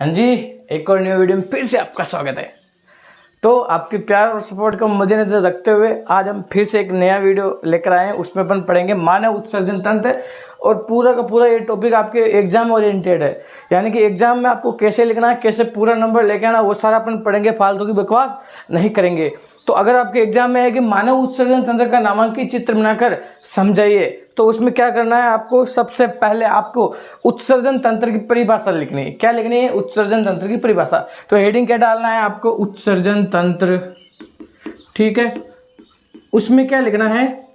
हाँ जी, एक और न्यू वीडियो में फिर से आपका स्वागत है। तो आपके प्यार और सपोर्ट को मद्देनजर रखते हुए आज हम फिर से एक नया वीडियो लेकर आए हैं। उसमें अपन पढ़ेंगे मानव उत्सर्जन तंत्र, और पूरा का पूरा ये टॉपिक आपके एग्जाम ओरिएंटेड है। यानी कि एग्जाम में आपको कैसे लिखना है, कैसे पूरा नंबर लेके आना, वो सारा अपन पढ़ेंगे। फालतू की बकवास नहीं करेंगे। तो अगर आपके एग्जाम में है कि मानव उत्सर्जन तंत्र का नामांकित चित्र बनाकर समझाइए, तो उसमें क्या करना है आपको, सबसे पहले आपको उत्सर्जन तंत्र की परिभाषा लिखनी है। क्या लिखनी है? उत्सर्जन तंत्र की परिभाषा। तो हेडिंग क्या डालना है आपको? उत्सर्जन तंत्र। ठीक है, उसमें क्या लिखना है?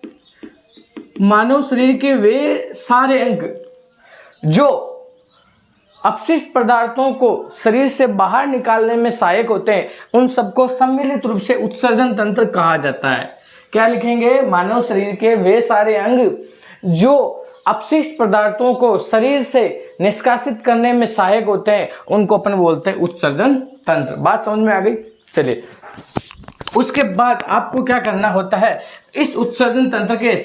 मानव शरीर के वे सारे अंग जो अपशिष्ट पदार्थों को शरीर से बाहर निकालने में सहायक होते हैं, उन सबको सम्मिलित रूप से उत्सर्जन तंत्र कहा जाता है। क्या लिखेंगे? मानव शरीर के वे सारे अंग जो अपशिष्ट पदार्थों को शरीर से निष्कासित करने में सहायक होते हैं, उनको अपन बोलते हैं उत्सर्जन तंत्र। बात समझ में आ गई? चलिए, उसके बाद आपको क्या करना होता है, इस उत्सर्जन तंत्र के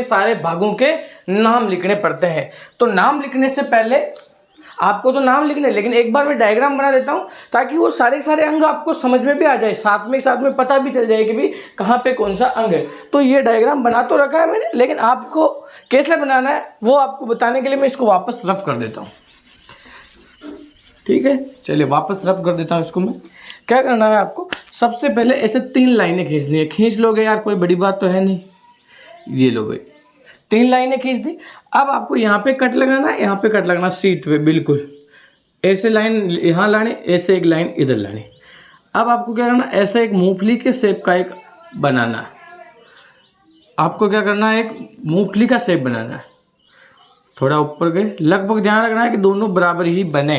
सारे भागों के नाम लिखने पड़ते हैं। तो नाम लिखने से पहले आपको तो नाम लिखने, लेकिन एक बार मैं डायग्राम बना देता हूं ताकि वो सारे अंग आपको समझ में भी आ जाए, साथ में पता भी चल जाए कि भी कहाँ पे कौन सा अंग है। तो ये डायग्राम बना तो रखा है मैंने, लेकिन आपको कैसे बनाना है वो आपको बताने के लिए मैं इसको वापस रफ कर देता हूँ। ठीक है, चलिए वापस रफ कर देता हूँ इसको मैं। क्या करना है आपको? सबसे पहले ऐसे 3 लाइनें खींचनी है। खींच लोगे यार, कोई बड़ी बात तो है नहीं। ये लो भाई, 3 लाइनें खींच दी। अब आपको यहाँ पे कट लगाना है, यहाँ पे कट लगाना, सीट पे बिल्कुल ऐसे लाइन यहाँ लानी, ऐसे एक लाइन इधर लानी। अब आपको क्या करना, ऐसा एक मूंगफली के शेप का एक बनाना है। आपको क्या करना है, एक मूंगफली का शेप बनाना है। थोड़ा ऊपर गए, लगभग ध्यान रखना है कि दोनों बराबर ही बने।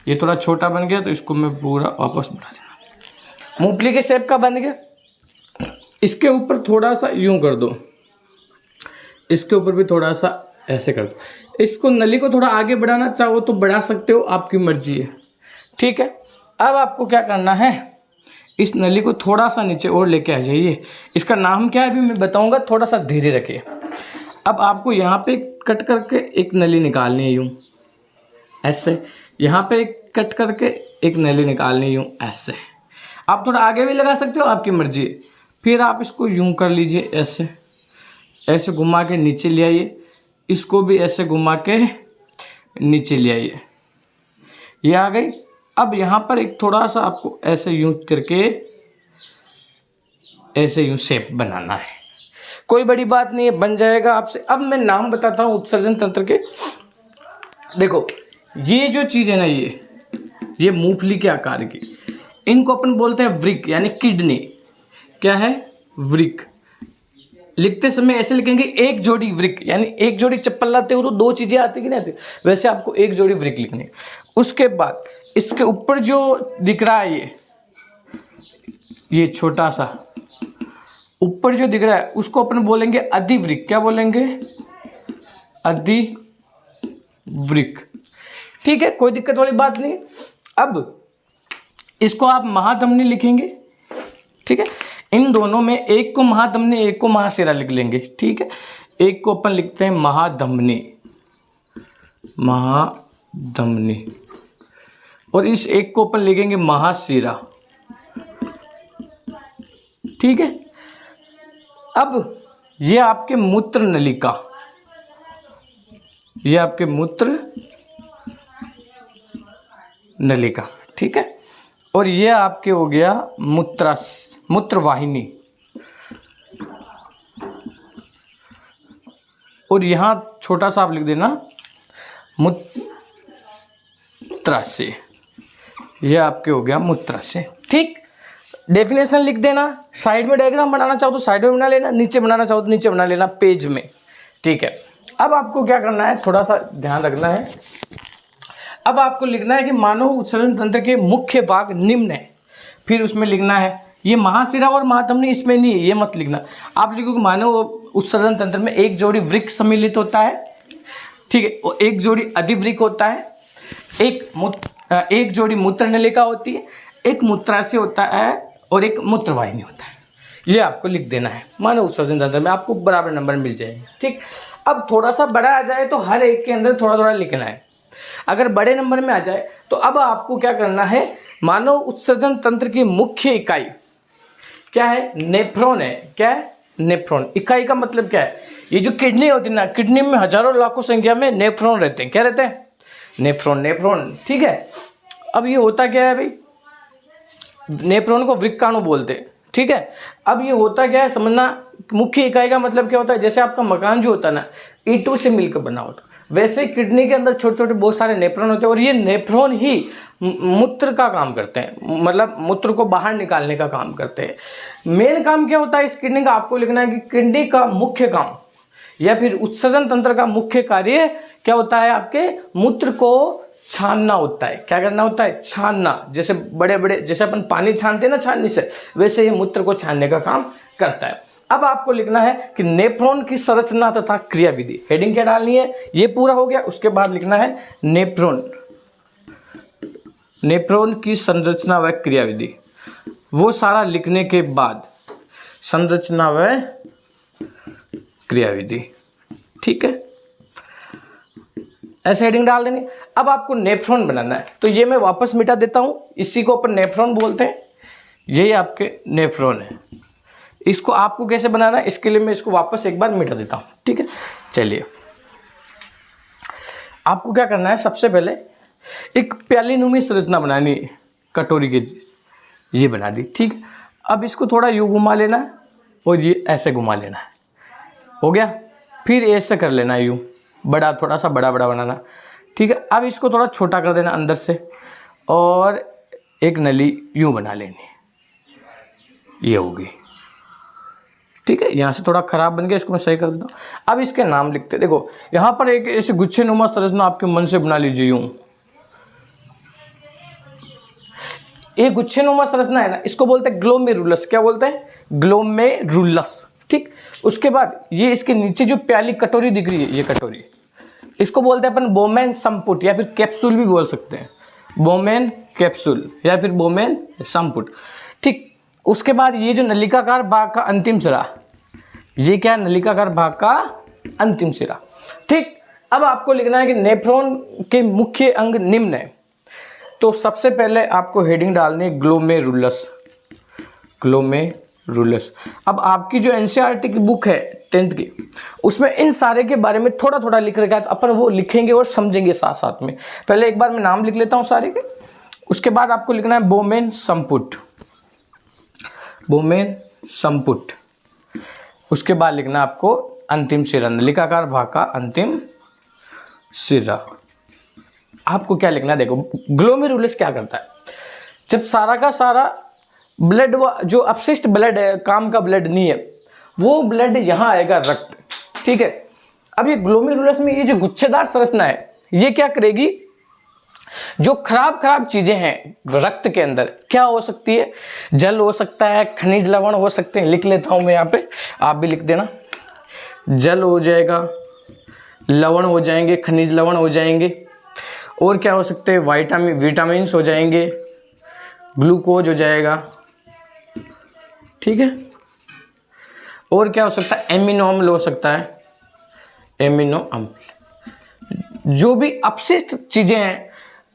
ये थोड़ा छोटा बन गया तो इसको मैं पूरा वापस बढ़ा देना। मूंगफली के शेप का बन गया। इसके ऊपर थोड़ा सा यूं कर दो, इसके ऊपर भी थोड़ा सा ऐसे कर दो। इसको नली को थोड़ा आगे बढ़ाना चाहो तो बढ़ा सकते हो, आपकी मर्जी है। ठीक है, अब आपको क्या करना है, इस नली को थोड़ा सा नीचे और लेके आ जाइए। इसका नाम क्या है अभी मैं बताऊंगा, थोड़ा सा धीरे रखिए। अब आपको यहाँ पे कट करके एक नली निकालनी है यूं ऐसे, यहाँ पे कट करके एक नली निकालनी है यूं ऐसे। आप थोड़ा आगे भी लगा सकते हो, आपकी मर्जी है। फिर आप इसको यूं कर लीजिए, ऐसे ऐसे घुमा के नीचे ले आइए। इसको भी ऐसे घुमा के नीचे ले आइए। ये आ गई। अब यहाँ पर एक थोड़ा सा आपको ऐसे यूं करके ऐसे यूं शेप बनाना है। कोई बड़ी बात नहीं है, बन जाएगा आपसे। अब मैं नाम बताता हूँ उत्सर्जन तंत्र के। देखो, ये जो चीज़ है ना, ये मूंगफली के आकार की, इनको अपन बोलते हैं वृक्क, यानी किडनी। क्या है? वृक्क। लिखते समय ऐसे लिखेंगे, एक जोड़ी वृक्क, यानी एक जोड़ी चप्पल लाते हो तो 2 चीजें आती कि नहीं आती, वैसे आपको एक जोड़ी वृक्क लिखनी है। उसके बाद इसके ऊपर जो दिख रहा है, ये छोटा सा ऊपर जो दिख रहा है, उसको अपन बोलेंगे अधिवृक्क। क्या बोलेंगे? अधिवृक्क। ठीक है, कोई दिक्कत वाली बात नहीं। अब इसको आप महाधमनी लिखेंगे। ठीक है, इन दोनों में एक को महाधमनी, एक को महाशिरा लिख लेंगे। ठीक है, एक को अपन लिखते हैं महाधमनी, महाधमनी, और इस एक को अपन लिखेंगे महाशिरा। ठीक है, अब ये आपके मूत्र नलिका, ये आपके मूत्र नलिका। ठीक है, और ये आपके हो गया मूत्रवाहिनी, और यहाँ छोटा सा आप लिख देना मूत्राशय। ये आपके हो गया मूत्राशय। ठीक, डेफिनेशन लिख देना। साइड में डायग्राम बनाना चाहो तो साइड में बना लेना, नीचे बनाना चाहो तो नीचे बना लेना पेज में। ठीक है, अब आपको क्या करना है, थोड़ा सा ध्यान रखना है। अब आपको लिखना है कि मानव उत्सर्जन तंत्र के मुख्य भाग निम्न है। फिर उसमें लिखना है, ये महाशिरा और महाधमनी इसमें नहीं है, ये मत लिखना। आप लिखोगे मानव उत्सर्जन तंत्र में एक जोड़ी वृक्क सम्मिलित होता है। ठीक है, और एक जोड़ी अधिवृक्क होता है, एक जोड़ी मूत्र नलिका होती है, एक मूत्राशय होता है, और एक मूत्रवाहिनी होता है। ये आपको लिख देना है मानव उत्सर्जन तंत्र में, आपको बराबर नंबर मिल जाएंगे। ठीक, अब थोड़ा सा बड़ा आ जाए तो हर एक के अंदर थोड़ा थोड़ा लिखना है। अगर बड़े नंबर में आ जाए तो अब आपको क्या करना है, मानव उत्सर्जन तंत्र की मुख्य इकाई क्या है, नेफ्रॉन है। क्या है, नेफ्रॉन। इकाई का मतलब क्या है, ये जो किडनी होती है ना, किडनी में हजारों लाखों संख्या में नेफ्रॉन रहते हैं। क्या रहते हैं, नेफ्रॉन, नेफ्रॉन, ठीक है। अब ये होता क्या है भाई, नेफ्रॉन को वृक्काणु बोलते हैं, ठीक है। अब ये होता क्या है समझना, मुख्य इकाई का मतलब क्या होता है, जैसे आपका मकान जो होता है ना ईंटों से मिलकर बना होता है, वैसे किडनी के अंदर छोटे छोटे बहुत सारे नेफ्रॉन होते हैं और ये नेफ्रॉन ही मूत्र का काम करते हैं, मतलब मूत्र को बाहर निकालने का काम करते हैं। मेन काम क्या होता है इस किडनी का, आपको लिखना है कि किडनी का मुख्य काम या फिर उत्सर्जन तंत्र का मुख्य कार्य क्या होता है, आपके मूत्र को छानना होता है। क्या करना होता है, छानना। जैसे बड़े बड़े, जैसे अपन पानी छानते हैं ना छाननी से, वैसे ये मूत्र को छानने का काम करता है। अब आपको लिखना है कि नेफ्रॉन की संरचना तथा क्रियाविधि। हेडिंग क्या डालनी है, ये पूरा हो गया। उसके बाद लिखना है नेफ्रॉन, नेफ्रॉन की संरचना व क्रियाविधि। वो सारा लिखने के बाद संरचना व क्रियाविधि, ठीक है, ऐसे हेडिंग डाल देनी। अब आपको नेफ्रॉन बनाना है, तो ये मैं वापस मिटा देता हूं, इसी को अपन नेफ्रॉन बोलते हैं। यही आपके नेफ्रॉन है। इसको आपको कैसे बनाना है, इसके लिए मैं इसको वापस एक बार मिटा देता हूं, ठीक है। चलिए, आपको क्या करना है, सबसे पहले एक प्यालीनुमी संरचना बनानी है, कटोरी की, ये बना दी, ठीक है। अब इसको थोड़ा यूं घुमा लेना है और ये ऐसे घुमा लेना है, हो गया। फिर ऐसे कर लेना है यूं, बड़ा, थोड़ा सा बड़ा बड़ा बनाना, ठीक है। अब इसको थोड़ा छोटा कर देना अंदर से और एक नली यूं बना लेनी, ये होगी, ठीक है। यहाँ से थोड़ा खराब बन गया, इसको मैं सही कर देता हूँ। अब इसके नाम लिखते, देखो यहाँ पर एक ऐसे गुच्छे नुमा संरचना आपके मन से बना लीजिए यूं। ये गुच्छे नुमा संरचना है ना, इसको बोलते हैं ग्लोमेरुलस। क्या बोलते हैं, ग्लोमेरुलस, ठीक। उसके बाद ये इसके नीचे जो प्याली कटोरी दिख रही है, ये कटोरी, इसको बोलते हैं अपन बोमेन संपुट या फिर कैप्सूल भी बोल सकते हैं, बोमेन कैप्सूल या फिर बोमेन संपुट, ठीक। उसके बाद ये जो नलिकाकार भाग का अंतिम सिरा, ये क्या है, नलिकाकार भाग का अंतिम सिरा, ठीक। अब आपको लिखना है कि नेफ्रॉन के मुख्य अंग निम्न है। तो सबसे पहले आपको हेडिंग डालनी है ग्लोमेरुलस, ग्लोमेरुलस। अब आपकी जो एनसीईआरटी की बुक है 10th की, उसमें इन सारे के बारे में थोड़ा थोड़ा लिख रखा है, तो अपन वो लिखेंगे और समझेंगे साथ साथ में। पहले एक बार मैं नाम लिख लेता हूँ सारे के। उसके बाद आपको लिखना है बोमेन संपुट, बोमेन संपुट। उसके बाद लिखना आपको अंतिम सिरा, नलिकाकार भाग का अंतिम सिरा। आपको क्या लिखना है, देखो ग्लोमेरुलस क्या करता है, जब सारा का सारा ब्लड, जो अपशिष्ट ब्लड है, काम का ब्लड नहीं है, वो ब्लड यहाँ आएगा रक्त, ठीक है। अब ये ग्लोमेरुलस में ये जो गुच्छेदार संरचना है, ये क्या करेगी, जो खराब चीजें हैं रक्त के अंदर, क्या हो सकती है, जल हो सकता है, खनिज लवण हो सकते हैं, लिख लेता हूं मैं यहाँ पे, आप भी लिख देना। जल हो जाएगा, लवण हो जाएंगे, खनिज लवण हो जाएंगे, और क्या हो सकते हैं, विटामिन्स हो जाएंगे, ग्लूकोज हो जाएगा, ठीक है। और क्या हो सकता है, एमिनो अम्ल हो सकता है, एमिनो अम्ल। जो भी अपशिष्ट चीजें हैं,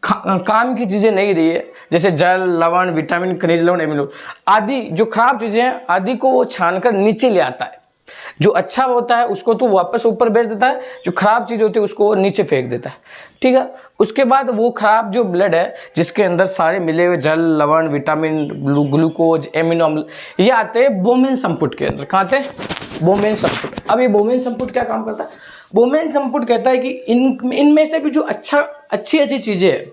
काम की चीजें नहीं रही है, जैसे जल, लवण, विटामिन, खनिज लवण, एमिनो आदि, जो खराब चीजें हैं आदि को वो छानकर नीचे ले आता है। जो अच्छा होता है उसको तो वापस ऊपर भेज देता है, जो खराब चीज होती है उसको वो नीचे फेंक देता है, ठीक है। उसके बाद वो खराब जो ब्लड है, जिसके अंदर सारे मिले हुए जल, लवण, विटामिन, ग्लूकोज, एमिनो अम्ल, ये आते हैं बोमेन संपुट के अंदर। कहाँ आते हैं, बोमेन संपुट। अब ये बोमेन संपुट क्या काम करता है, बोमेन संपुट कहता है कि इनमें से भी जो अच्छी चीजें हैं,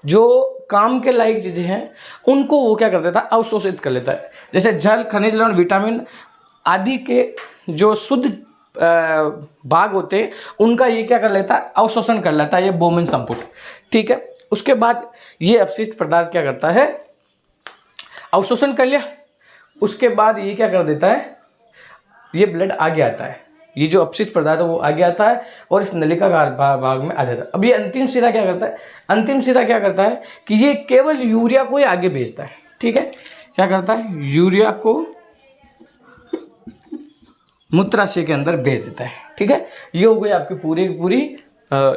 जो काम के लायक चीजें हैं, उनको वो क्या कर देता है, अवशोषित कर लेता है। जैसे जल, खनिज लवण, विटामिन आदि के जो शुद्ध भाग होते हैं, उनका ये क्या कर लेता है, अवशोषण कर लेता है, ये बोमेन संपुट, ठीक है। उसके बाद ये अपशिष्ट पदार्थ क्या करता है, अवशोषण कर लिया। उसके बाद ये क्या कर देता है, ये ब्लड आगे आता है, ये जो अपशिष्ट पदार्थ है वो आगे आता है और इस नलिकाकार भाग में आ जाता है। अब ये अंतिम सिरा क्या करता है, अंतिम सिरा क्या करता है कि ये केवल यूरिया को ही आगे भेजता है, ठीक है। क्या करता है, यूरिया को मूत्राशय के अंदर भेज देता है, ठीक है। ये हो गई आपकी पूरी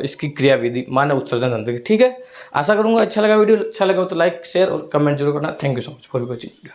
इसकी क्रियाविधि मानव उत्सर्जन तंत्र की। ठीक है, आशा करूँगा अच्छा लगा वीडियो, अच्छा लगा तो लाइक शेयर और कमेंट जरूर करना। Thank you so much for watching.